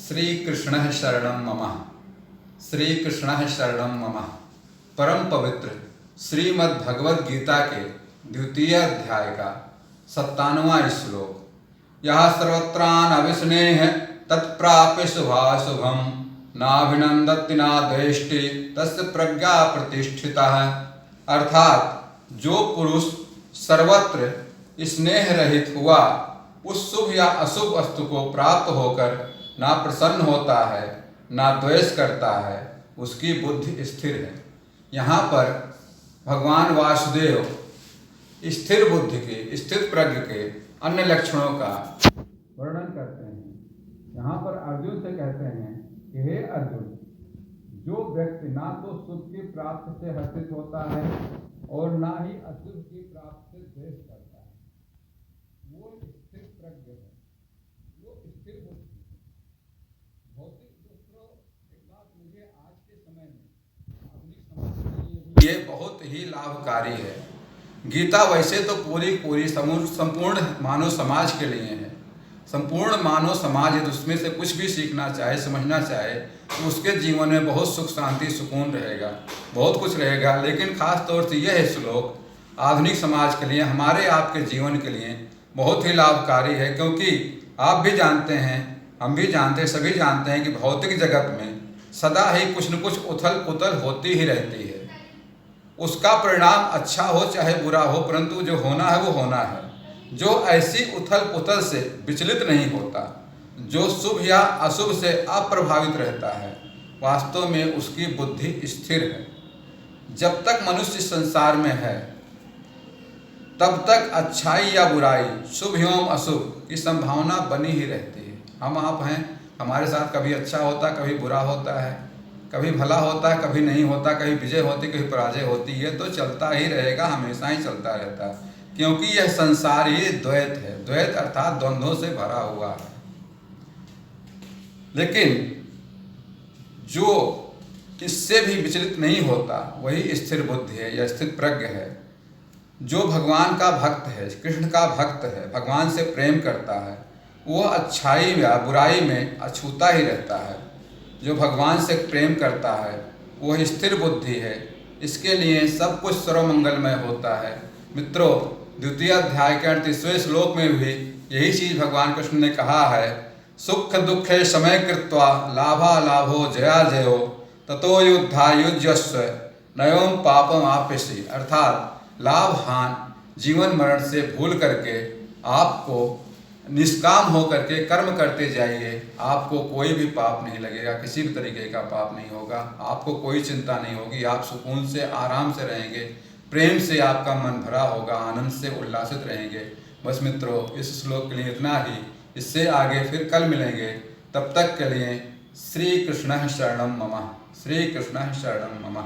श्री कृष्ण शरणं मम। श्री कृष्ण शरणं मम। परम पवित्र श्रीमद् भगवद गीता के द्वितीय अध्याय का 97वां श्लोक। यह सर्वत्रान अविस्नेह तत्प्राप्य शुभाशुभम नाभिनंदति न द्वेष्टि तस्य प्रज्ञा प्रतिष्ठिता है। अर्थात जो पुरुष सर्वत्र स्नेह रहित हुआ उस शुभ या अशुभ वस्तु को प्राप्त होकर ना प्रसन्न होता है ना द्वेष करता है, उसकी बुद्धि स्थिर है। यहाँ पर भगवान वासुदेव स्थिर बुद्धि के, स्थिर प्रज्ञ के अन्य लक्षणों का वर्णन करते हैं। यहाँ पर अर्जुन से कहते हैं कि हे अर्जुन, जो व्यक्ति ना तो सुख की प्राप्ति से हर्षित होता है और ना ही अशुभ की प्राप्ति से द्वेष करता है, वो स्थिर प्रज्ञ है, वो स्थिर बुद्धि है। भौतिक दूसरों, एक बात मुझे आज के समय में आधुनिक समाज के लिए ये बहुत ही लाभकारी है। गीता वैसे तो पूरी संपूर्ण मानव समाज के लिए है। संपूर्ण मानव समाज यदि उसमें से कुछ भी सीखना चाहे, समझना चाहे, तो उसके जीवन में बहुत सुख शांति सुकून रहेगा, बहुत कुछ रहेगा। लेकिन खास तौर से यह श्लोक आधुनिक समाज के लिए, हमारे आपके जीवन के लिए बहुत ही लाभकारी है। क्योंकि आप भी जानते हैं, हम भी जानते हैं, सभी जानते हैं कि भौतिक जगत में सदा ही कुछ न कुछ उथल पुथल होती ही रहती है। उसका परिणाम अच्छा हो चाहे बुरा हो, परंतु जो होना है वो होना है। जो ऐसी उथल पुथल से विचलित नहीं होता, जो शुभ या अशुभ से अप्रभावित रहता है, वास्तव में उसकी बुद्धि स्थिर है। जब तक मनुष्य संसार में है तब तक अच्छाई या बुराई, शुभ एवं अशुभ की संभावना बनी ही रहती है। हम आप हैं, हमारे साथ कभी अच्छा होता, कभी बुरा होता है, कभी भला होता है, कभी नहीं होता, कभी विजय होती, कभी पराजय होती है। तो चलता ही रहेगा, हमेशा ही चलता रहता है, क्योंकि यह संसार ही द्वैत है। द्वैत अर्थात द्वंद्वों से भरा हुआ है। लेकिन जो इससे भी विचलित नहीं होता वही स्थिर बुद्धि है या स्थिर प्रज्ञ है। जो भगवान का भक्त है, कृष्ण का भक्त है, भगवान से प्रेम करता है, वो अच्छाई या बुराई में अछूता ही रहता है। जो भगवान से प्रेम करता है वह स्थिर बुद्धि है। इसके लिए सब कुछ सर्वमंगलमय होता है। मित्रों, द्वितीय अध्याय के 38वें श्लोक में भी यही चीज़ भगवान कृष्ण ने कहा है। सुख दुखे समय कृत्वा लाभा लाभो जया जयो ततो युद्धा युज्यस्व नयोम पापम आपयसि। अर्थात लाभ हान जीवन मरण से भूल करके आपको निष्काम हो करके कर्म करते जाइए। आपको कोई भी पाप नहीं लगेगा, किसी भी तरीके का पाप नहीं होगा, आपको कोई चिंता नहीं होगी, आप सुकून से आराम से रहेंगे, प्रेम से आपका मन भरा होगा, आनंद से उल्लासित रहेंगे। बस मित्रों, इस श्लोक के लिए इतना ही। इससे आगे फिर कल मिलेंगे। तब तक के लिए श्री कृष्ण शरणं मम। श्री कृष्ण शरणं मम।